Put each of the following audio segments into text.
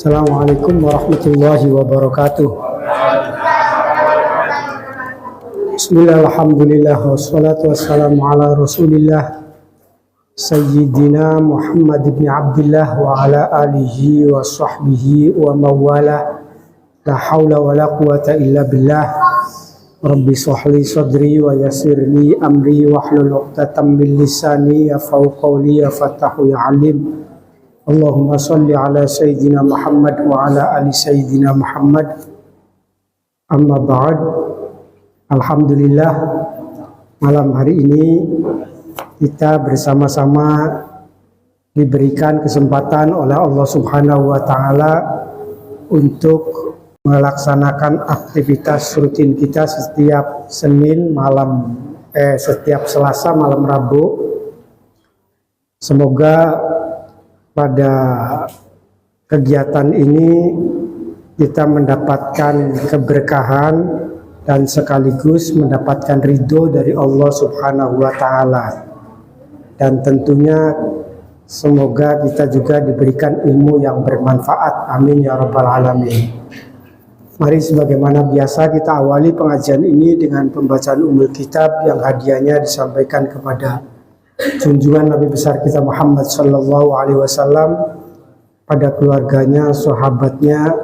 Assalamualaikum warahmatullahi wabarakatuh. Bismillah, alhamdulillah, wassalatu wassalamu ala rasulillah Sayyidina Muhammad ibn Abdullah wa ala alihi wa sahbihi wa mawala. La hawla wa la quwata illa billah. Rabbi sahli sadri wa yasirli amri wa hlul uqtatam min lisani yafqahu qawli ya fatahu ya alim. Allahumma salli ala Sayyidina Muhammad wa ala ali Sayyidina Muhammad. Amma ba'd. Alhamdulillah, malam hari ini kita bersama-sama diberikan kesempatan oleh Allah Subhanahu wa Ta'ala untuk melaksanakan aktivitas rutin kita setiap setiap Selasa malam Rabu. Semoga pada kegiatan ini kita mendapatkan keberkahan dan sekaligus mendapatkan ridho dari Allah Subhanahu wa Ta'ala. Dan tentunya semoga kita juga diberikan ilmu yang bermanfaat. Amin ya rabbal alamin. Mari sebagaimana biasa kita awali pengajian ini dengan pembacaan Ummul Kitab yang hadiahnya disampaikan kepada junjungan Nabi besar kita Muhammad sallallahu alaihi wasallam, pada keluarganya, sahabatnya,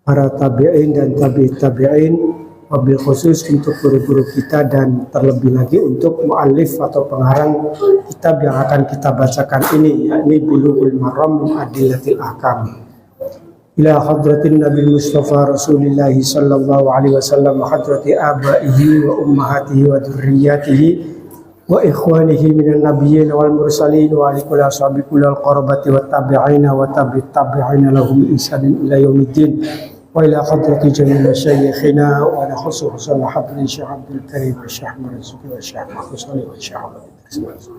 para tabi'in dan tabi'in, wabil khusus untuk guru-guru kita dan terlebih lagi untuk muallif atau pengarang kitab yang akan kita bacakan ini, yakni Bulughul Maram min Adillatil Ahkam. Ila hadratin Nabi Mustafa Rasulullah sallallahu alaihi wasallam, hadrati abaihi wa ummahatihi wa dzurriyyatihi wa ikhwanihi minan nabiyyin wal mursalin wa ali kulli ashabi kulli al qarabati wat tabi'ina wa tabi'ina lahum ihsanin ila yaumiddin. Wa ila hadrati jami'i masyayikhina wa ala khususan hadri Syekh Abdul Karim wa Syekh Marzuki wa Syekh Khusali wa Syekh Abdul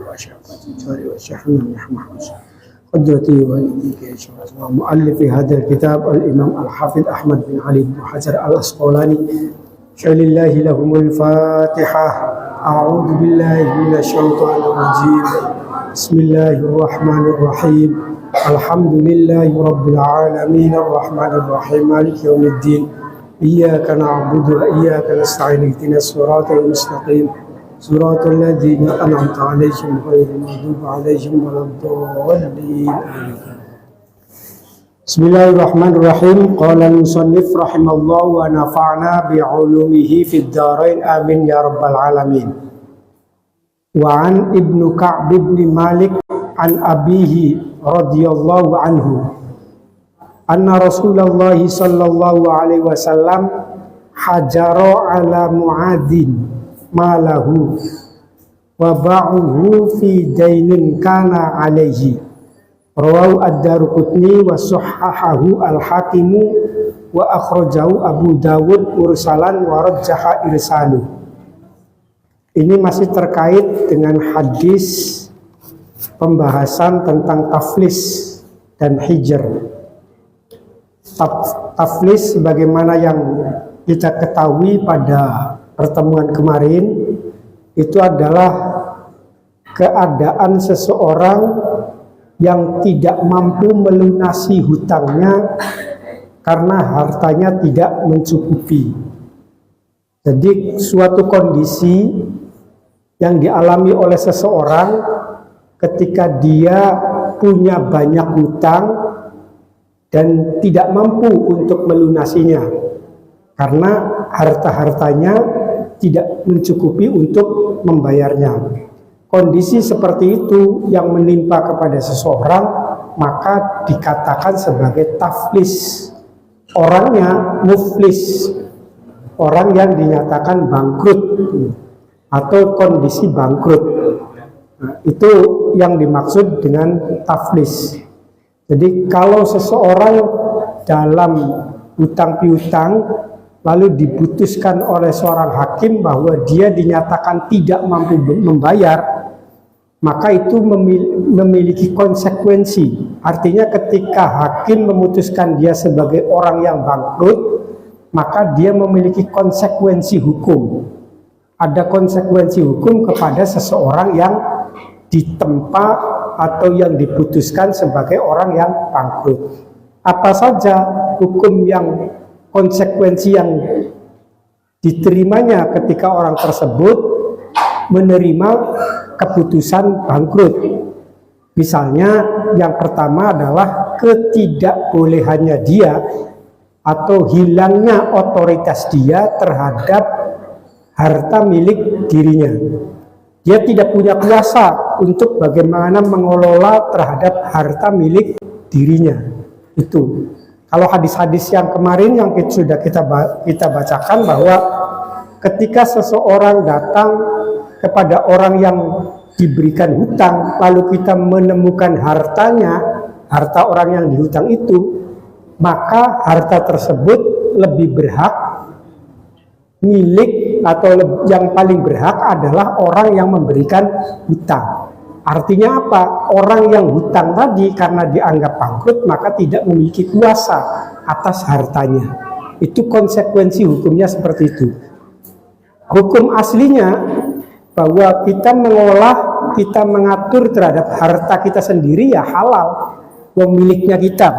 wa Syekh Fatihari wa Syekh Muhammad hadrati walidika wa muallif hadzal kitab al-Imam al-Hafidz Ahmad bin Ali bin Hajar al-Asqalani. Syalillahi lahumul Fatihah. A'udzu billahi minasyaitonir rajim. Bismillahirrahmanirrahim. Alhamdulillahi rabbil alamin arrahmanir rahim maliki yaumiddin. Iyyaka na'budu wa iyyaka nasta'in ihdinas siratal mustaqim. Siratal ladzina an'amta 'alaihim ghairil maghdubi 'alaihim waladdallin. Bismillahirrahmanirrahim. Qala al-musannif rahimallahu wa nafa'na bi'ulumihi fid dharain amin ya rabbal alamin. Wa an Ibnu Ka'b bin Malik an abihi radhiyallahu anhu anna Rasulullah sallallahu alaihi wasallam hajara ala Mu'adzin malahu wa ba'uhu fi dainin kana alaihi. Rawahu ad-Daruqutni wa sahhahahu al-Hakimu wa akhrajahu Abu Dawud mursalan wa rajjaha irsaluh. Ini masih terkait dengan hadis pembahasan tentang taflis dan hijr. Taflis sebagaimana yang kita ketahui pada pertemuan kemarin, itu adalah keadaan seseorang yang tidak mampu melunasi hutangnya karena hartanya tidak mencukupi. Jadi suatu kondisi yang dialami oleh seseorang ketika dia punya banyak hutang dan tidak mampu untuk melunasinya karena harta-hartanya tidak mencukupi untuk membayarnya. Kondisi seperti itu yang menimpa kepada seseorang maka dikatakan sebagai taflis. Orangnya muflis, orang yang dinyatakan bangkrut atau kondisi bangkrut. Nah, itu yang dimaksud dengan taflis. Jadi kalau seseorang dalam hutang piutang lalu diputuskan oleh seorang hakim bahwa dia dinyatakan tidak mampu membayar, maka itu memiliki konsekuensi. Artinya ketika hakim memutuskan dia sebagai orang yang bangkrut, maka dia memiliki konsekuensi hukum. Ada konsekuensi hukum kepada seseorang yang ditempa atau yang diputuskan sebagai orang yang bangkrut. apa saja hukum yang konsekuensi yang diterimanya ketika orang tersebut menerima keputusan bangkrut. Misalnya yang pertama adalah ketidakbolehannya dia atau hilangnya otoritas dia terhadap harta milik dirinya. Dia tidak punya kuasa untuk bagaimana mengelola terhadap harta milik dirinya. Itu. Kalau hadis-hadis yang kemarin yang sudah kita bacakan bahwa ketika seseorang datang kepada orang yang diberikan hutang, lalu kita menemukan hartanya, harta orang yang dihutang itu, maka harta tersebut lebih berhak milik atau yang paling berhak adalah orang yang memberikan hutang. Artinya apa? Orang yang hutang tadi karena dianggap bangkrut maka tidak memiliki kuasa atas hartanya. Itu konsekuensi hukumnya seperti itu. Hukum aslinya bahwa kita mengolah, kita mengatur terhadap harta kita sendiri ya halal. Miliknya kita,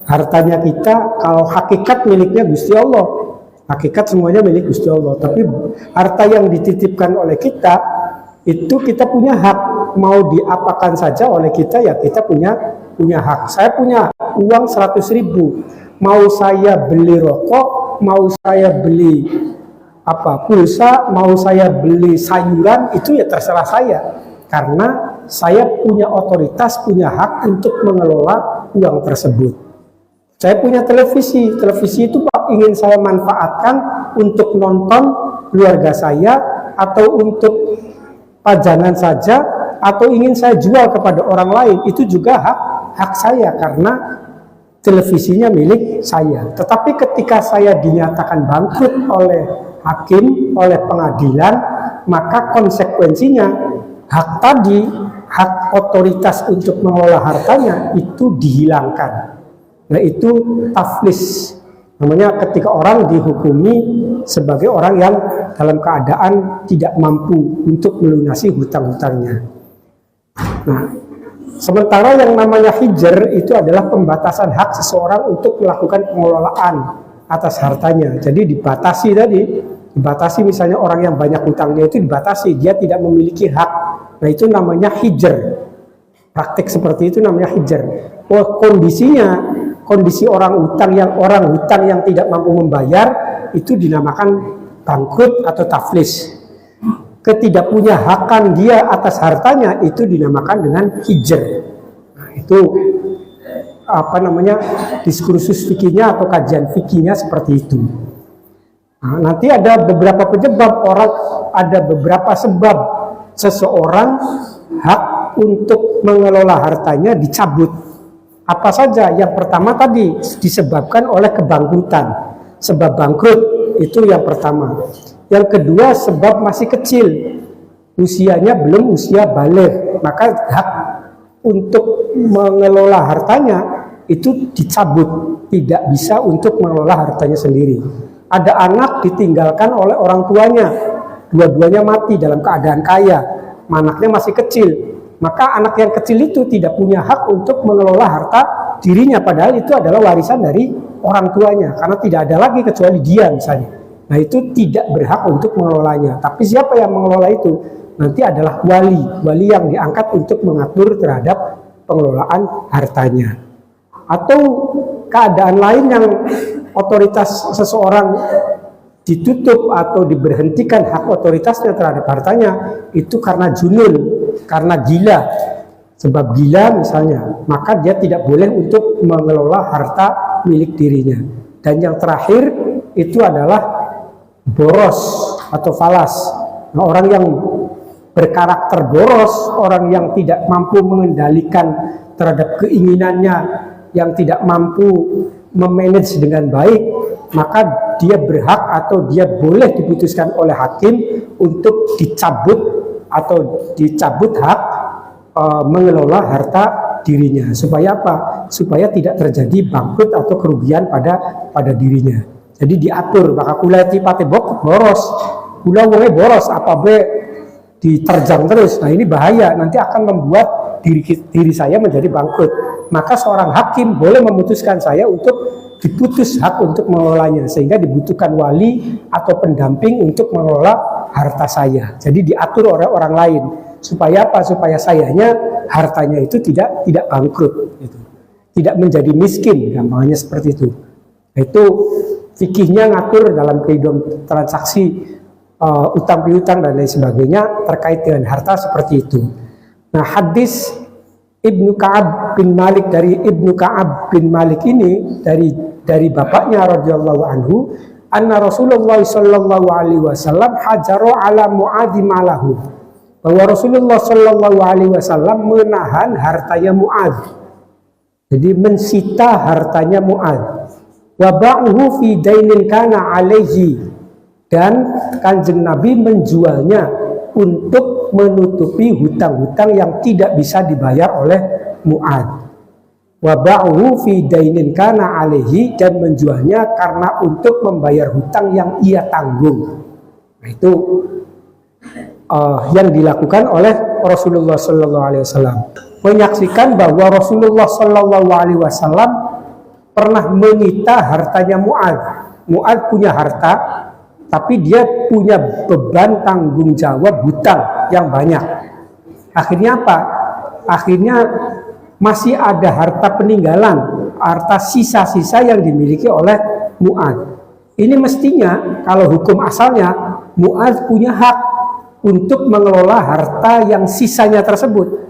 hartanya kita, kalau hakikat miliknya Gusti Allah. Hakikat semuanya milik Gusti Allah. Tapi harta yang dititipkan oleh kita itu kita punya hak, mau diapakan saja oleh kita ya kita punya hak. Saya punya uang 100.000, mau saya beli rokok, mau saya beli pulsa, mau saya beli sayuran, itu ya terserah saya, karena saya punya otoritas, punya hak untuk mengelola uang tersebut. Saya punya televisi itu Pak ingin saya manfaatkan untuk nonton keluarga saya atau untuk pajangan saja atau ingin saya jual kepada orang lain, itu juga hak saya karena televisinya milik saya. Tetapi ketika saya dinyatakan bangkrut oleh hakim, oleh pengadilan, maka konsekuensinya hak tadi, hak otoritas untuk mengelola hartanya itu dihilangkan. Nah itu taflis, namanya ketika orang dihukumi sebagai orang yang dalam keadaan tidak mampu untuk melunasi hutang-hutangnya. Nah, sementara yang namanya hijr itu adalah pembatasan hak seseorang untuk melakukan pengelolaan atas hartanya. Jadi dibatasi misalnya orang yang banyak hutangnya itu dibatasi, dia tidak memiliki hak. Nah itu namanya hijr. Praktik seperti itu namanya hijr. Kondisi orang hutang yang tidak mampu membayar itu dinamakan bangkrut atau taflis. Ketidakpunyahakan dia atas hartanya itu dinamakan dengan hijr. Nah, itu diskursus fikihnya atau kajian fikihnya seperti itu. Nah, nanti ada beberapa sebab seseorang hak untuk mengelola hartanya dicabut. Apa saja? Yang pertama tadi disebabkan oleh kebangkrutan, sebab bangkrut itu yang pertama. Yang kedua sebab masih kecil, usianya belum usia baligh, maka hak untuk mengelola hartanya itu dicabut, tidak bisa untuk mengelola hartanya sendiri. Ada anak ditinggalkan oleh orang tuanya, dua-duanya mati dalam keadaan kaya, anaknya masih kecil, maka anak yang kecil itu tidak punya hak untuk mengelola harta dirinya, padahal itu adalah warisan dari orang tuanya, karena tidak ada lagi kecuali dia misalnya. Nah itu tidak berhak untuk mengelolanya. Tapi siapa yang mengelola itu? Nanti adalah wali yang diangkat untuk mengatur terhadap pengelolaan hartanya. Atau keadaan lain yang otoritas seseorang ditutup atau diberhentikan hak otoritasnya terhadap hartanya, itu karena junun, karena gila. Sebab gila misalnya, maka dia tidak boleh untuk mengelola harta milik dirinya. Dan yang terakhir itu adalah boros atau falas. Nah, orang yang berkarakter boros, orang yang tidak mampu mengendalikan terhadap keinginannya, yang tidak mampu memanage dengan baik, maka dia berhak atau dia boleh diputuskan oleh hakim untuk dicabut hak mengelola harta dirinya. Supaya apa? Supaya tidak terjadi bangkrut atau kerugian pada dirinya. Jadi diatur, maka kula tipate boros, kula wonge boros, apa be diterjang terus. Nah ini bahaya, nanti akan membuat diri saya menjadi bangkrut. maka seorang hakim boleh memutuskan saya untuk diputus hak untuk mengelolanya, sehingga dibutuhkan wali atau pendamping untuk mengelola harta saya. Jadi diatur oleh orang lain. Supaya apa? Supaya sayanya, hartanya itu tidak bangkrut, gitu. Tidak menjadi miskin, gampangnya seperti itu. Itu fikihnya ngatur dalam kehidupan transaksi utang piutang dan lain sebagainya terkait dengan harta seperti itu. Nah, hadis Ibnu Ka'ab bin Malik, dari Ibnu Ka'ab bin Malik ini dari bapaknya radhiyallahu anhu, anna Rasulullah sallallahu alaihi wasallam hajaru ala Mu'adz malahu, bahwa Rasulullah sallallahu alaihi wasallam menahan hartanya Mu'adz. Jadi mensita hartanya Mu'adz. Wa ba'uhu fi dainin kana alaihi, dan Kanjeng Nabi menjualnya untuk menutupi hutang-hutang yang tidak bisa dibayar oleh Mu'adz. Wa ba'uhu fi dainin kana alaihi, dan menjualnya karena untuk membayar hutang yang ia tanggung. Nah, itu yang dilakukan oleh Rasulullah sallallahu alaihi wasallam. Menyaksikan bahwa Rasulullah sallallahu alaihi wasallam pernah menyita hartanya Mu'adz. Mu'adz punya harta, tapi dia punya beban tanggung jawab hutang yang banyak. Akhirnya apa? Akhirnya masih ada harta peninggalan, harta sisa-sisa yang dimiliki oleh Mu'adz. Ini mestinya kalau hukum asalnya Mu'adz punya hak untuk mengelola harta yang sisanya tersebut.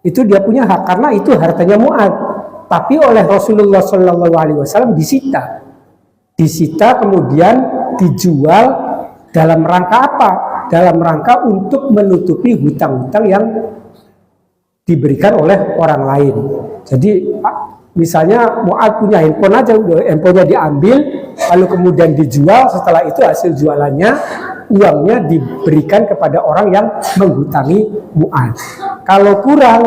Itu dia punya hak karena itu hartanya Mu'adz. Tapi oleh Rasulullah Shallallahu Alaihi Wasallam disita kemudian dijual dalam rangka apa? Dalam rangka untuk menutupi hutang-hutang yang diberikan oleh orang lain. Jadi misalnya Mu'adz punya handphone aja, handphonenya diambil, lalu kemudian dijual. Setelah itu hasil jualannya, uangnya diberikan kepada orang yang menghutangi Mu'adz. Kalau kurang,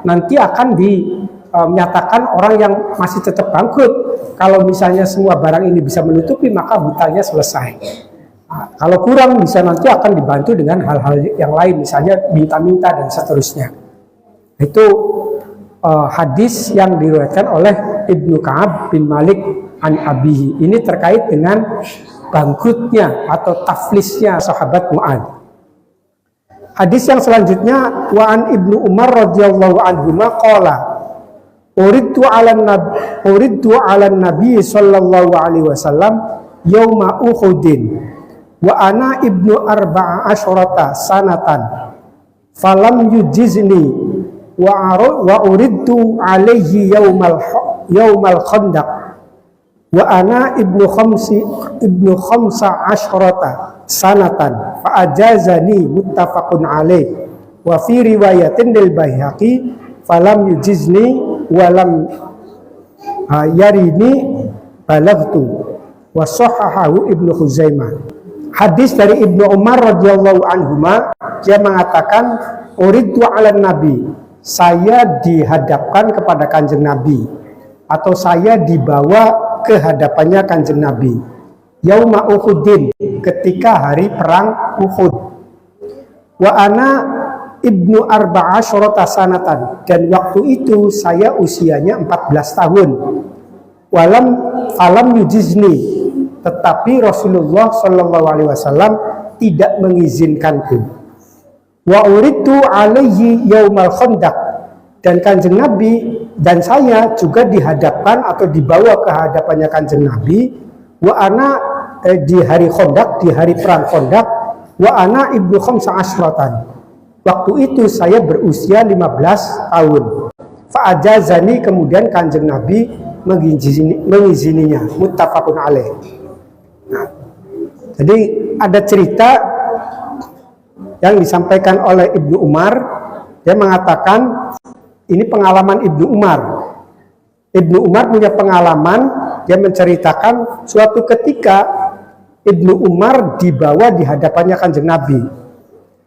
nanti akan menyatakan orang yang masih tetap bangkrut. Kalau misalnya semua barang ini bisa menutupi, maka hutangnya selesai. Nah, kalau kurang, bisa nanti akan dibantu dengan hal-hal yang lain, misalnya minta-minta dan seterusnya. Itu hadis yang diriwayatkan oleh Ibnu Ka'ab bin Malik an abihi. Ini terkait dengan bangkrutnya atau taflisnya sahabat Mu'adz. Hadis yang selanjutnya, wa an Ibnu Umar radhiyallahu anhuma qala uridtu 'alan nabi sallallahu alaihi wasallam yauma Uhudin wa ana ibnu arba'a asyrata sanatan falam yujizni wa uridtu alaihi yaumal khandaq wa ana ibnu khamsa asyrata sanatan fa ajazani muttafaqun alaih wa fi riwayatin lil Baihaqi falam yujizni walam yarini balagtu wa sahahahu Ibnu Khuzaimah. Hadis dari Ibnu Umar radhiyallahu anhuma, dia mengatakan uridtu 'alan nabi, saya dihadapkan kepada Kanjeng Nabi atau saya dibawa ke hadapannya Kanjeng Nabi yauma Uhudin, ketika hari perang Uhud. Wa ana ibnu arba'asyarata sanatan, dan waktu itu saya usianya 14 tahun. Falam yujizni, tetapi Rasulullah Shallallahu Alaihi Wasallam tidak mengizinkanku. Wa uridtu alaihi yaumal khandaq, dan Kanjeng Nabi dan saya juga dihadapkan atau dibawa ke hadapannya Kanjeng Nabi. Wa ana di hari Khandaq, di hari perang Khandaq. Wa ana ibnu khamsa asyratan, waktu itu saya berusia 15 tahun. Fa'ajazani, kemudian Kanjeng Nabi mengizininya. Muttafaqun alaih. Nah, jadi ada cerita yang disampaikan oleh Ibnu Umar. Dia mengatakan ini pengalaman Ibnu Umar. Ibnu Umar punya pengalaman. Dia menceritakan suatu ketika Ibnu Umar dibawa di hadapannya Kanjeng Nabi.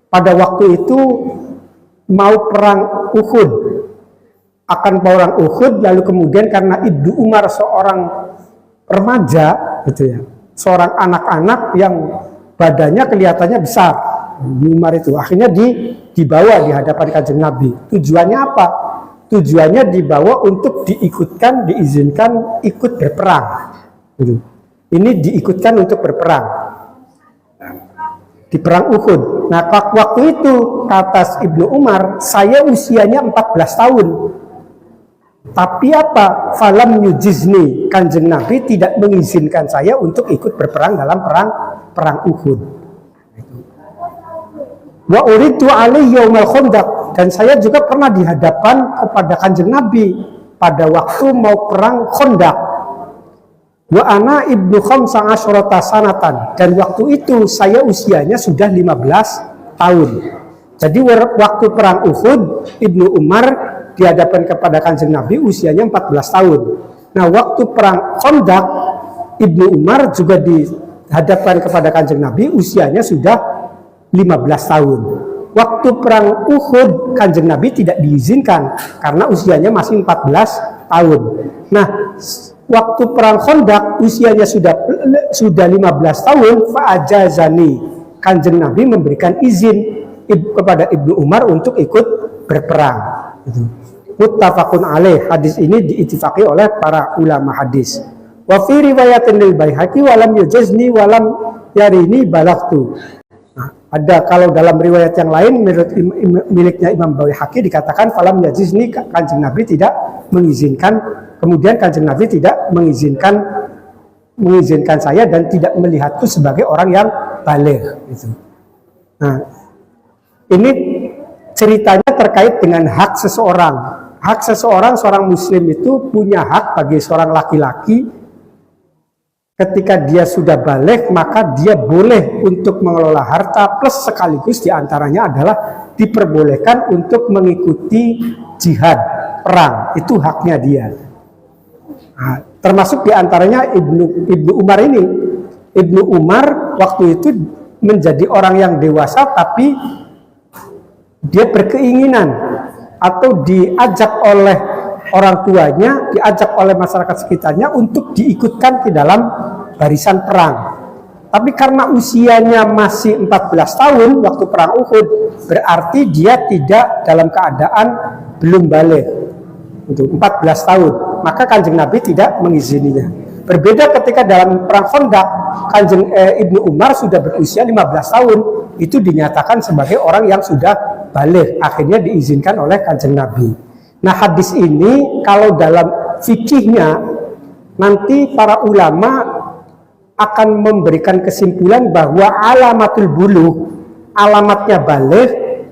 Pada waktu itu mau perang Uhud, akan perang Uhud, lalu kemudian karena Ibnu Umar seorang remaja, gitu ya, seorang anak-anak yang badannya kelihatannya besar, Ibnu Umar itu akhirnya dibawa di hadapan Kanjeng Nabi. Tujuannya apa? tujuannya dibawa untuk diizinkan ikut berperang. Ini diikutkan untuk berperang di perang Uhud. Nah, waktu itu kata Ibnu Umar, saya usianya 14 tahun. Tapi apa? Falam yujizni, Kanjeng Nabi tidak mengizinkan saya untuk ikut berperang dalam perang Uhud. Wa uridu alaihi yaumal khandaq, dan saya juga pernah dihadapkan kepada Kanjeng Nabi pada waktu mau perang Khandaq. Wa ana ibnu khamsa asyrata sanatan, dan waktu itu saya usianya sudah 15 tahun. Jadi waktu perang Uhud, Ibnu Umar dihadapkan kepada Kanjeng Nabi usianya 14 tahun. Nah, waktu perang Khandaq, Ibnu Umar juga dihadapkan kepada Kanjeng Nabi usianya sudah 15 tahun. Waktu perang Uhud, Kanjeng Nabi tidak diizinkan karena usianya masih 14 tahun. Nah, waktu perang Khandaq usianya sudah 15 tahun, fa'ajazani, Kanjeng Nabi memberikan izin kepada Ibnu Umar untuk ikut berperang. Muttafaqun alaih, hadis ini diittifaqi oleh para ulama hadis. Wa fi riwayatin lil Baihaqi wa lam yujizni wa lam yarini balagtu. Nah, ada kalau dalam riwayat yang lain menurut miliknya Imam Baihaqi dikatakan falam yujizni, Kanjeng Nabi tidak mengizinkan. Kemudian Kanjeng Nabi tidak mengizinkan saya dan tidak melihatku sebagai orang yang baligh. Nah, ini ceritanya terkait dengan hak seseorang. Hak seseorang, seorang muslim itu punya hak bagi seorang laki-laki. Ketika dia sudah baligh, maka dia boleh untuk mengelola harta, plus sekaligus diantaranya adalah diperbolehkan untuk mengikuti jihad, perang. Itu haknya dia. Nah, termasuk diantaranya Ibnu Umar ini. Ibnu Umar waktu itu menjadi orang yang dewasa, tapi dia berkeinginan atau diajak oleh orang tuanya, diajak oleh masyarakat sekitarnya untuk diikutkan ke dalam barisan perang. Tapi karena usianya masih 14 tahun waktu perang Uhud, berarti dia tidak dalam keadaan belum baligh. Untuk 14 tahun, maka Kanjeng Nabi tidak mengizininya. Berbeda ketika dalam perang Khandaq, Ibnu Umar sudah berusia 15 tahun, itu dinyatakan sebagai orang yang sudah baligh, akhirnya diizinkan oleh Kanjeng Nabi. Nah, hadis ini kalau dalam fikihnya nanti para ulama akan memberikan kesimpulan bahwa alamatul buluh, alamatnya baligh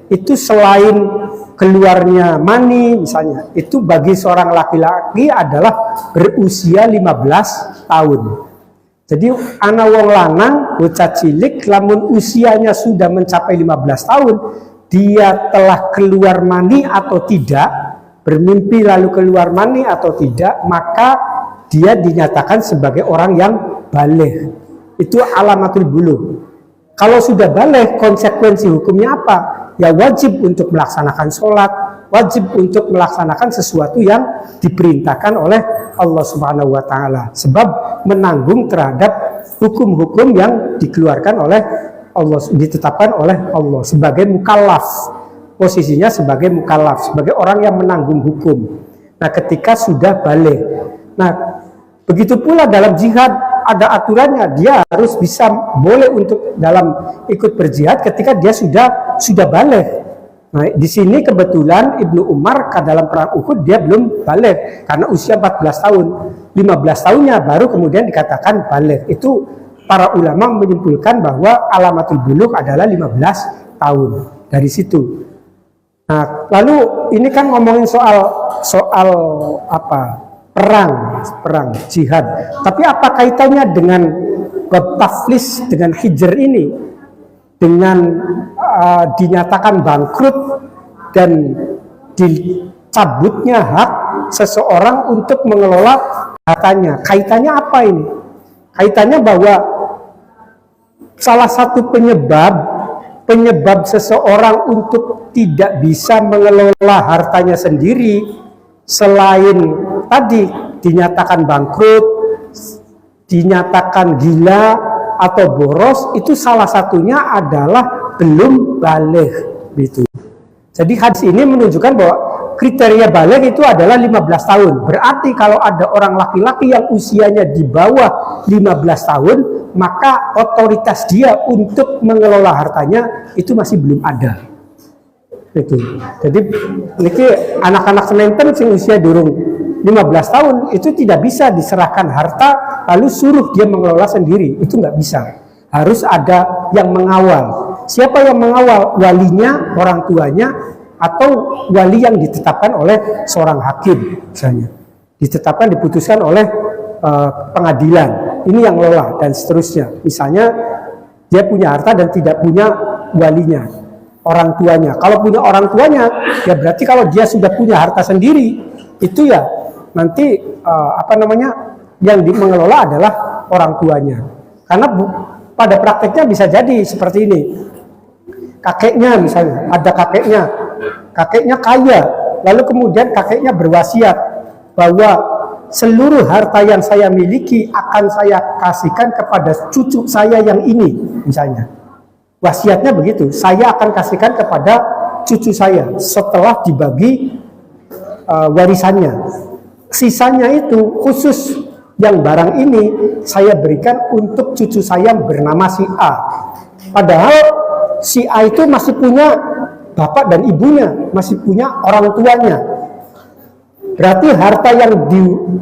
itu selain keluarnya mani misalnya, itu bagi seorang laki-laki adalah berusia 15 tahun. Jadi ana wong lanang bocah cilik lamun usianya sudah mencapai 15 tahun, dia telah keluar mani atau tidak, bermimpi lalu keluar mani atau tidak, maka dia dinyatakan sebagai orang yang baligh. Itu alamatul buluh. Kalau sudah baligh, konsekuensi hukumnya apa? Ya wajib untuk melaksanakan sholat, wajib untuk melaksanakan sesuatu yang diperintahkan oleh Allah Subhanahu wa Ta'ala, sebab menanggung terhadap hukum-hukum yang dikeluarkan oleh Allah, ditetapkan oleh Allah sebagai mukallaf. Posisinya sebagai mukallaf, sebagai orang yang menanggung hukum. Nah, ketika sudah baligh. Nah, begitu pula dalam jihad ada aturannya, dia harus bisa boleh untuk dalam ikut berjihad ketika dia sudah baligh. Nah, di sini kebetulan Ibnu Umar dalam perang Uhud dia belum baligh karena usia 14 tahun. 15 tahunnya baru kemudian dikatakan baligh. Itu para ulama menyimpulkan bahwa alamatul bulugh adalah 15 tahun dari situ. Nah, lalu ini kan ngomongin soal apa? Perang jihad. Tapi apa kaitannya dengan bab taflis, dengan hijr ini, dengan dinyatakan bangkrut dan dicabutnya hak seseorang untuk mengelola hartanya? Kaitannya apa ini? Kaitannya bahwa salah satu penyebab seseorang untuk tidak bisa mengelola hartanya sendiri, selain tadi dinyatakan bangkrut, dinyatakan gila atau boros, itu salah satunya adalah belum baligh gitu. Jadi hadis ini menunjukkan bahwa kriteria balik itu adalah 15 tahun. Berarti kalau ada orang laki-laki yang usianya di bawah 15 tahun, maka otoritas dia untuk mengelola hartanya itu masih belum ada. Itu. Jadi ini anak-anak semanten sing usia durung 15 tahun itu tidak bisa diserahkan harta lalu suruh dia mengelola sendiri. Itu nggak bisa. Harus ada yang mengawal. Siapa yang mengawal? Walinya, orang tuanya, atau wali yang ditetapkan oleh seorang hakim misalnya. Ditetapkan, diputuskan oleh pengadilan. Ini yang ngelola dan seterusnya. Misalnya dia punya harta dan tidak punya walinya, orang tuanya. Kalau punya orang tuanya, ya berarti kalau dia sudah punya harta sendiri, itu ya nanti yang mengelola adalah orang tuanya. Karena pada prakteknya bisa jadi seperti ini. Kakeknya misalnya, ada kakeknya kaya, lalu kemudian kakeknya berwasiat bahwa seluruh harta yang saya miliki akan saya kasihkan kepada cucu saya yang ini, misalnya. Wasiatnya begitu, saya akan kasihkan kepada cucu saya setelah dibagi warisannya. Sisanya itu khusus yang barang ini saya berikan untuk cucu saya bernama si A. Padahal si A itu masih punya bapak dan ibunya, masih punya orang tuanya. Berarti harta yang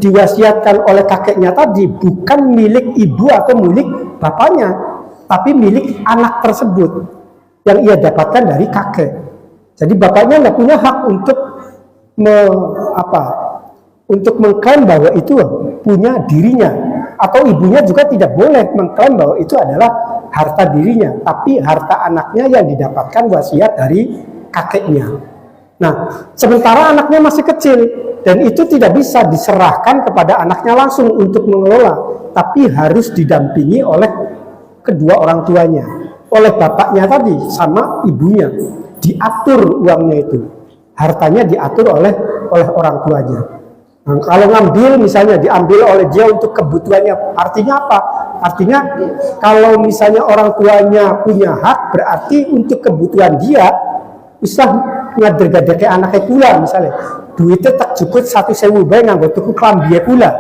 diwasiatkan oleh kakeknya tadi bukan milik ibu atau milik bapaknya, tapi milik anak tersebut yang ia dapatkan dari kakek. Jadi bapaknya nggak punya hak untuk untuk mengklaim bahwa itu punya dirinya, atau ibunya juga tidak boleh mengklaim bahwa itu adalah harta dirinya, tapi harta anaknya yang didapatkan wasiat dari kakeknya. Nah, sementara anaknya masih kecil dan itu tidak bisa diserahkan kepada anaknya langsung untuk mengelola, tapi harus didampingi oleh kedua orang tuanya, oleh bapaknya tadi sama ibunya. Diatur uangnya itu, hartanya diatur oleh orang tuanya. Nah, kalau ngambil misalnya diambil oleh dia untuk kebutuhannya, artinya apa? Artinya kalau misalnya orang tuanya punya hak, berarti untuk kebutuhan dia bisa ngader-gader ke anaknya pula misalnya. Duitnya tak cukup 1.000 bae nganggo tuku klambi pula.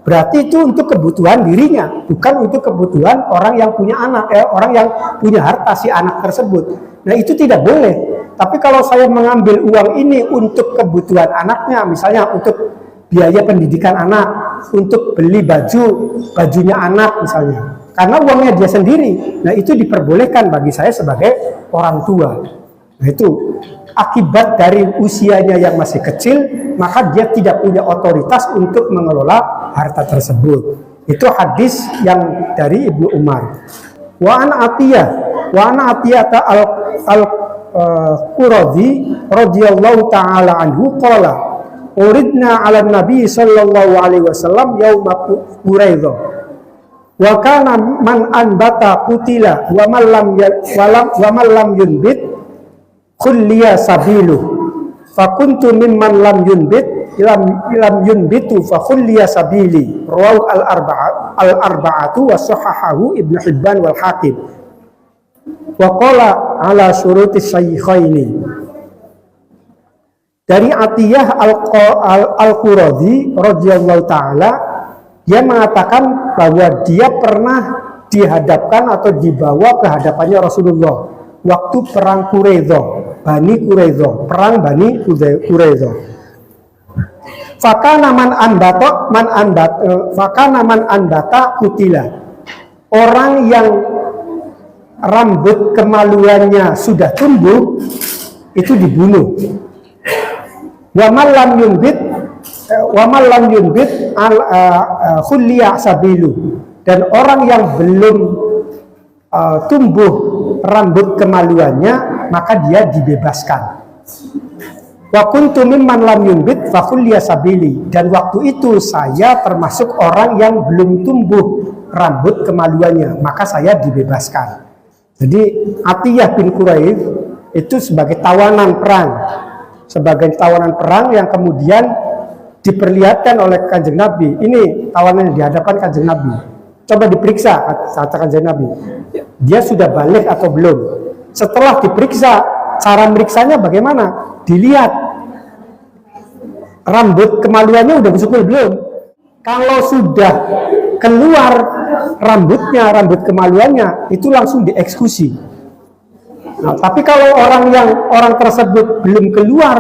Berarti itu untuk kebutuhan dirinya, bukan untuk kebutuhan orang yang punya anak, orang yang punya harta si anak tersebut. Nah, itu tidak boleh. Tapi kalau saya mengambil uang ini untuk kebutuhan anaknya, misalnya untuk biaya pendidikan anak, untuk beli bajunya anak misalnya, karena uangnya dia sendiri, nah itu diperbolehkan bagi saya sebagai orang tua. Nah itu akibat dari usianya yang masih kecil, maka dia tidak punya otoritas untuk mengelola harta tersebut. Itu hadis yang dari Ibnu Umar. Wa an Atiyah al-Quradi radhiyallahu taala anhu qala uridna ala nabi sallallahu alaihi wasallam yauma Quraidah wa kana man anbata qutila wa man lam yunbit kulliya sabilu fa kuntu mimman lam yunbit lam yunbitu fa kulliya sabili rawahu al-arba'atu wa sahahahu Ibnu Hibban wal Hakim wa qala ala syurutis shaykhaini. Dari Atiyah al-Quradi radhiyallahu taala, dia mengatakan bahwa dia pernah dihadapkan atau dibawa ke hadapannya Rasulullah waktu perang Quraidah, perang Bani Quraidah. Fakana man andata kutila. Orang yang rambut kemaluannya sudah tumbuh itu dibunuh. Wa man lam yunbit khulliya sabilu, dan orang yang belum tumbuh rambut kemaluannya maka dia dibebaskan. Wa kuntu mimman lam yunbit fa khulliya sabili, dan waktu itu saya termasuk orang yang belum tumbuh rambut kemaluannya, maka saya dibebaskan. Jadi Atiyah bin Quraib itu sebagai tawanan perang yang kemudian diperlihatkan oleh Kanjeng Nabi. Ini tawanan di hadapan Kanjeng Nabi. Coba diperiksa, kata Kanjeng Nabi, dia sudah balik atau belum. Setelah diperiksa, cara meriksanya bagaimana? Dilihat rambut kemaluannya udah bersyukur belum? Kalau sudah keluar rambutnya, rambut kemaluannya, itu langsung dieksekusi. Nah, tapi kalau orang tersebut belum keluar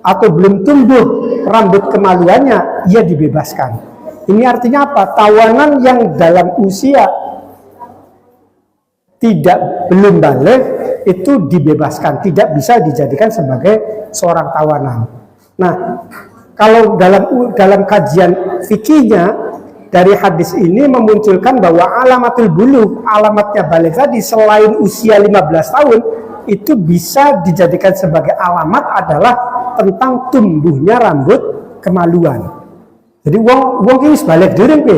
atau belum tumbuh rambut kemaluannya, ia dibebaskan. Ini artinya apa? Tawanan yang dalam usia belum balik itu dibebaskan, tidak bisa dijadikan sebagai seorang tawanan. Nah, kalau dalam kajian fikihnya dari hadis ini memunculkan bahwa alamatul buluh, alamatnya balik tadi selain usia 15 tahun itu bisa dijadikan sebagai alamat adalah tentang tumbuhnya rambut kemaluan. Jadi wong ini balik durung ke,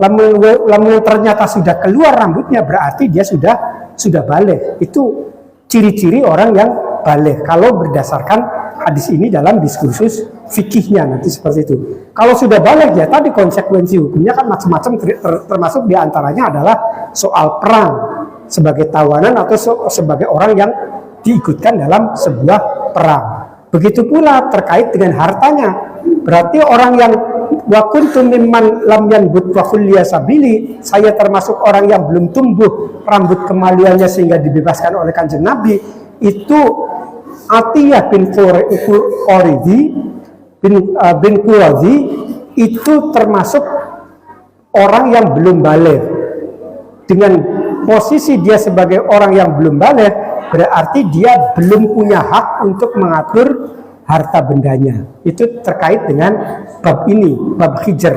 lamun ternyata sudah keluar rambutnya berarti dia sudah balik. Itu ciri-ciri orang yang balik kalau berdasarkan hadis ini dalam diskursus fikihnya nanti seperti itu. Kalau sudah balik ya tadi konsekuensi hukumnya kan macam-macam, termasuk diantaranya adalah soal perang sebagai tawanan atau sebagai orang yang diikutkan dalam sebuah perang. Begitu pula terkait dengan hartanya. Berarti orang yang wa kuntum mimman lam yanbut wa khulliya sabili, saya termasuk orang yang belum tumbuh rambut kemaluannya sehingga dibebaskan oleh Kanjeng Nabi, itu Atiyah bin Qurazi itu termasuk orang yang belum balik. Dengan posisi dia sebagai orang yang belum balik, berarti dia belum punya hak untuk mengatur harta bendanya. Itu terkait dengan bab ini, bab hijr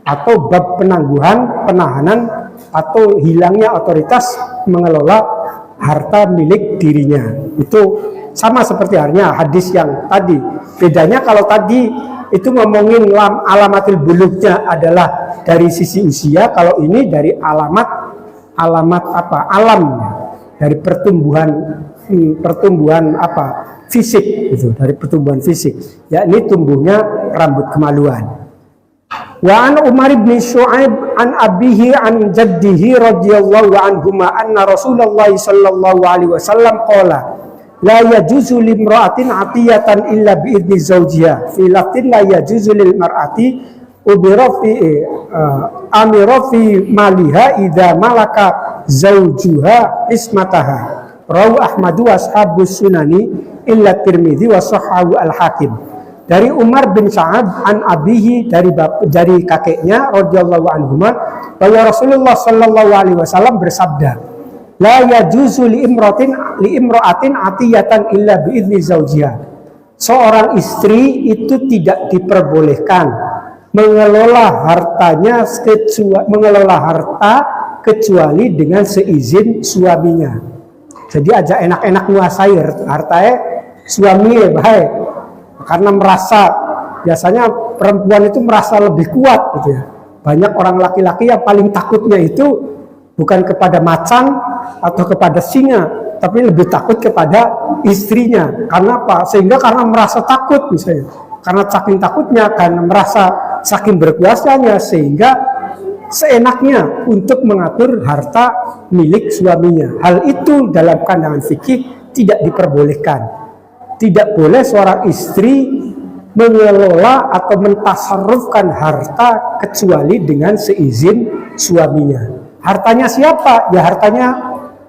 atau bab penangguhan, penahanan atau hilangnya otoritas mengelola harta milik dirinya. Itu sama seperti halnya hadis yang tadi. Bedanya kalau tadi itu ngomongin alamatil bulughnya adalah dari sisi usia, kalau ini dari alamat apa? Alamnya, dari pertumbuhan apa? Fisik itu, dari pertumbuhan fisik, yakni tumbuhnya rambut kemaluan. Wa an Umar bin Syu'aib an abihi an jaddihi radhiyallahu anhuma anna Rasulullah sallallahu alaihi wasallam qala la yajuzu limra'atin atiyatan illa bi idzni zawjiha fi lafdin la yajuzu lil mar'ati amira fi maliha idza malaka zawjuha ismataha. Rawu Ahmadu wa ashabus sunani illa Tirmidzi wa sahahu al-Hakim. Dari Umar bin Sa'ad an abihi, dari kakeknya radhiyallahu anhuma, bahwa Rasulullah sallallahu alaihi wasallam bersabda, la yajuzu li imra'atin atiyatan illa bi idzni zawjiha. Seorang istri itu tidak diperbolehkan mengelola harta kecuali dengan seizin suaminya. Jadi aja enak-enak nguasai hartanya suami baik, karena biasanya perempuan itu merasa lebih kuat gitu ya. Banyak orang laki-laki yang paling takutnya itu bukan kepada macan atau kepada singa, tapi lebih takut kepada istrinya. Karena apa? Karena merasa takut misalnya. Karena saking takutnya, karena merasa saking berkuasanya, sehingga seenaknya untuk mengatur harta milik suaminya. Hal itu dalam pandangan fikih tidak diperbolehkan. Tidak boleh seorang istri mengelola atau mentasarrufkan harta kecuali dengan seizin suaminya. Hartanya siapa? Ya hartanya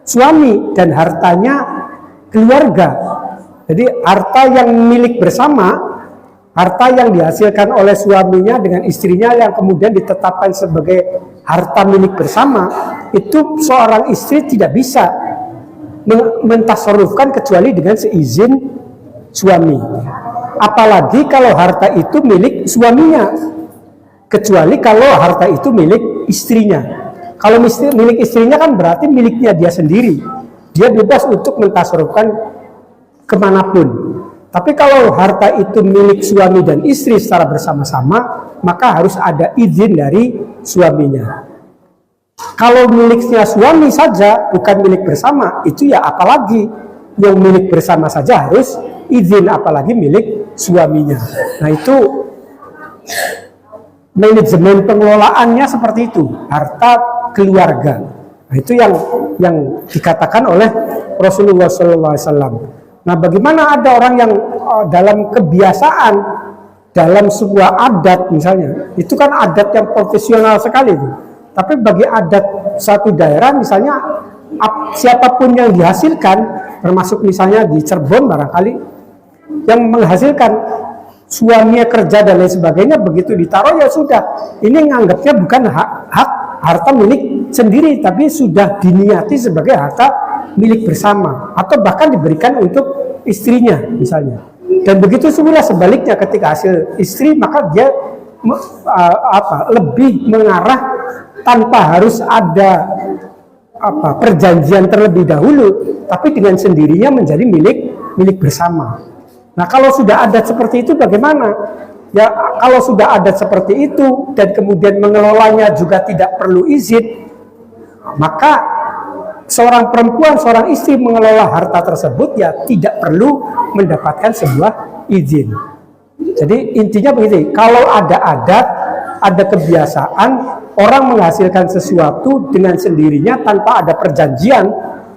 suami dan hartanya keluarga. Jadi harta yang milik bersama, harta yang dihasilkan oleh suaminya dengan istrinya yang kemudian ditetapkan sebagai harta milik bersama, itu seorang istri tidak bisa mentasarrufkan kecuali dengan seizin suami. Apalagi kalau harta itu milik suaminya, kecuali kalau harta itu milik istrinya. Kalau milik istrinya kan berarti miliknya dia sendiri, dia bebas untuk mentasarrufkan kemanapun. Tapi kalau harta itu milik suami dan istri secara bersama-sama, maka harus ada izin dari suaminya. Kalau miliknya suami saja, bukan milik bersama, itu ya apalagi yang milik bersama saja harus izin, apalagi milik suaminya. Nah itu manajemen pengelolaannya seperti itu, harta keluarga. Nah itu yang dikatakan oleh Rasulullah SAW. Nah, bagaimana ada orang yang dalam kebiasaan dalam sebuah adat misalnya, itu kan adat yang profesional sekali itu. Tapi bagi adat satu daerah misalnya, siapapun yang dihasilkan, termasuk misalnya di Cirebon barangkali, yang menghasilkan suaminya kerja dan lain sebagainya, begitu ditaruh ya sudah, ini nganggapnya bukan hak harta milik sendiri, tapi sudah diniati sebagai harta milik bersama, atau bahkan diberikan untuk istrinya misalnya. Dan begitu semula sebaliknya, ketika hasil istri, maka dia lebih mengarah tanpa harus ada perjanjian terlebih dahulu, tapi dengan sendirinya menjadi milik bersama. Nah, kalau sudah adat seperti itu bagaimana? Ya, kalau sudah adat seperti itu dan kemudian mengelolanya juga tidak perlu izin, maka seorang perempuan, seorang istri mengelola harta tersebut ya tidak perlu mendapatkan sebuah izin. Jadi intinya begini, kalau ada adat, ada kebiasaan, orang menghasilkan sesuatu dengan sendirinya tanpa ada perjanjian,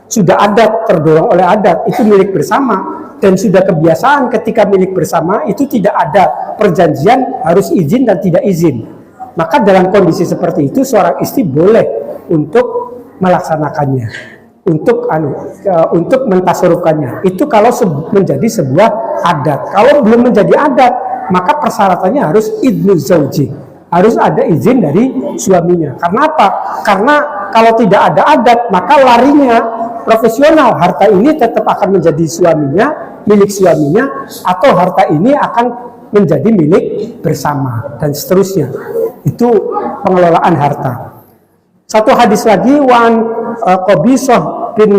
sudah adat, terdorong oleh adat, itu milik bersama. Dan sudah kebiasaan ketika milik bersama itu tidak ada perjanjian harus izin dan tidak izin. Maka dalam kondisi seperti itu seorang istri boleh untuk melaksanakannya, untuk mentasarufkannya. Itu kalau menjadi sebuah adat. Kalau belum menjadi adat, maka persyaratannya harus idnu zauji, harus ada izin dari suaminya. Karena apa? Karena kalau tidak ada adat, maka larinya profesional, harta ini tetap akan menjadi milik suaminya, atau harta ini akan menjadi milik bersama dan seterusnya. Itu pengelolaan harta. Satu hadis lagi, wan Qabisah bin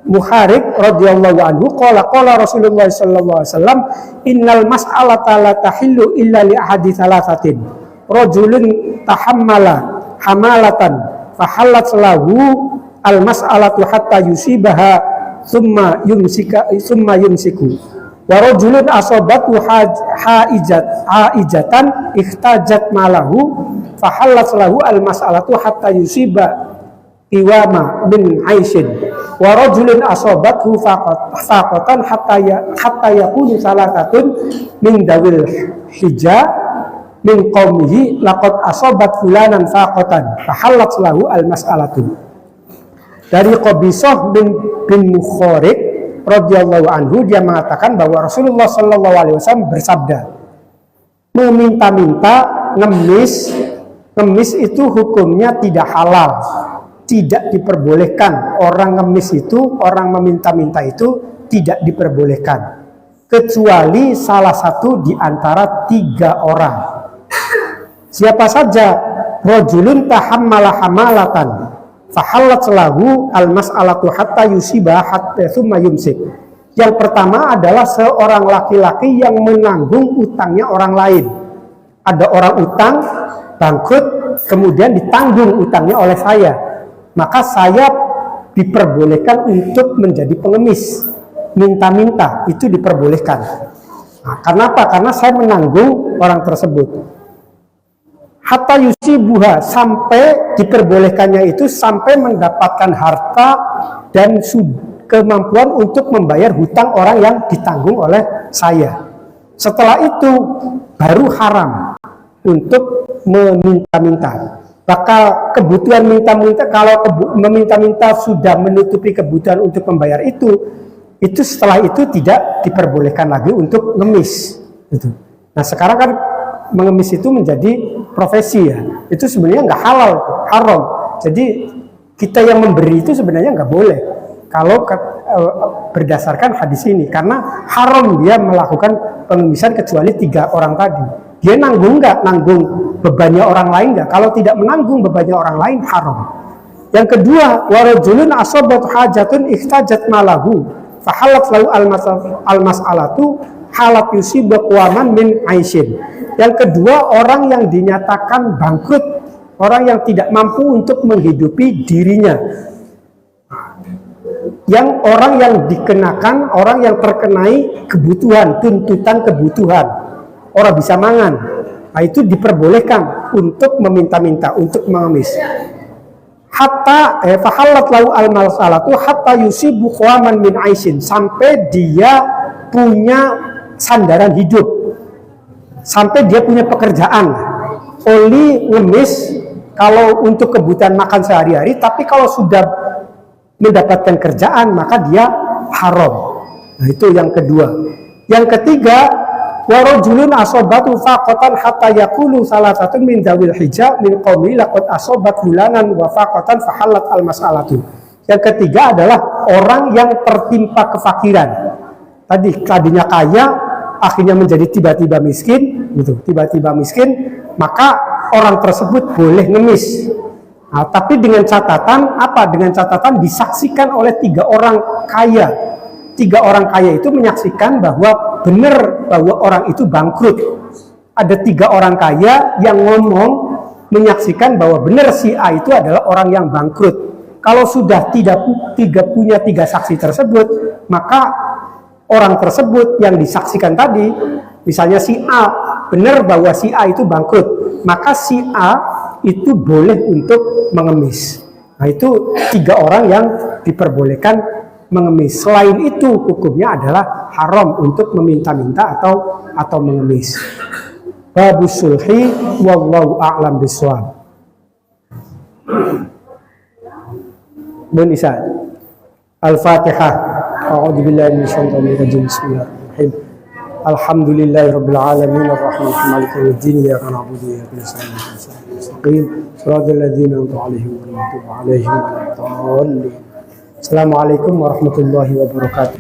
Muharik radhiyallahu anhu qala Rasulullah sallallahu alaihi wasallam, innal mas'alata la tahillu illa li ahadi thalathatin, rajulun tahammala hamalatan fahallat lahu al mas'alatu hatta yusibaha summa yumsiku, wa rajulun asabatu haijatan ihtajat malahu fahallat lahu al mas'alatu hatta yusiba iwama min aishin, wa rajulun asabathu faqatan hatta yakunu salatatun min dawil hija min qaumihi laqad asabat fulanan faqatan fahallat lahu al mas'alatu. Dari Qabisah bin Mukharik radhiyallahu anhu, dia mengatakan bahwa Rasulullah sallallahu alaihi wasallam bersabda, meminta-minta, ngemis itu hukumnya tidak halal, tidak diperbolehkan. Orang ngemis itu, orang meminta-minta itu tidak diperbolehkan, kecuali salah satu di antara 3 orang. Siapa saja? Rajulun tahammala hamalatan fahallat lahu al-mas'alatu hatta yusiba hatta thumma yumsik. Yang pertama adalah seorang laki-laki yang menanggung utangnya orang lain. Ada orang utang, bangkrut, kemudian ditanggung utangnya oleh saya, maka saya diperbolehkan untuk menjadi pengemis, minta-minta, itu diperbolehkan. Nah, kenapa? Karena saya menanggung orang tersebut. Hatta yusibuha, sampai diperbolehkannya itu sampai mendapatkan harta dan kemampuan untuk membayar hutang orang yang ditanggung oleh saya. Setelah itu baru haram untuk meminta-minta. Bakal kebutuhan minta-minta, kalau meminta-minta sudah menutupi kebutuhan untuk membayar itu setelah itu tidak diperbolehkan lagi untuk ngemis. Gitu. Nah sekarang kan mengemis itu menjadi profesi ya, itu sebenarnya nggak halal, haram. Jadi kita yang memberi itu sebenarnya nggak boleh kalau berdasarkan hadis ini, karena haram dia melakukan pengemisan kecuali 3 orang tadi. Dia nanggung nggak? Nanggung bebannya orang lain nggak? Kalau tidak menanggung bebannya orang lain, haram. Yang kedua, warajulun asobat hajatun ihtajat malahu fahalat lahu al-mas'alatu halat yusibah qawaman min aishin. Yang kedua, orang yang dinyatakan bangkrut, orang yang tidak mampu untuk menghidupi dirinya. Orang yang dikenakan, orang yang terkenai kebutuhan, tuntutan kebutuhan, orang bisa mangan. Nah, itu diperbolehkan untuk meminta-minta, untuk mengemis. Hatta fahallat lahu al-masalatu hatta yusibu qawaman min aishin, sampai dia punya sandaran hidup. sampai dia punya pekerjaan. Only ngemis kalau untuk kebutuhan makan sehari-hari, tapi kalau sudah mendapatkan kerjaan maka dia haram. Nah, itu yang kedua. Yang ketiga, warajulun asobatu faqatan hatta yaqulu salasatun min dawil hijab min qaumi laqad asobat fulanan wa faqatan fahallat al mas'alatu. Yang ketiga adalah orang yang tertimpa kefakiran. Tadinya kaya, akhirnya menjadi tiba-tiba miskin, gitu. Tiba-tiba miskin, maka orang tersebut boleh ngemis. Nah, tapi dengan catatan apa? Dengan catatan disaksikan oleh 3 orang kaya. 3 orang kaya itu menyaksikan bahwa benar bahwa orang itu bangkrut. Ada 3 orang kaya yang ngomong menyaksikan bahwa benar si A itu adalah orang yang bangkrut. Kalau sudah punya 3 saksi tersebut, maka orang tersebut yang disaksikan tadi, misalnya si A benar bahwa si A itu bangkrut, maka si A itu boleh untuk mengemis. Nah, itu 3 orang yang diperbolehkan mengemis. Selain itu hukumnya adalah haram untuk meminta-minta atau mengemis. Babus sulhi wallahu a'lam bishawab. Bunisa Al-Fatihah. A'udzu billahi minasyaitonir rajim. Bismillahirrahmanirrahim. Alhamdulillahirabbil alamin arrahmanir maliki yaumiddin iyyaka na'budu wa iyyaka nasta'in. Shiratal ladzina an'amta 'alaihim ghairil maghdubi 'alaihim waladdallin. Assalamualaikum warahmatullahi wabarakatuh.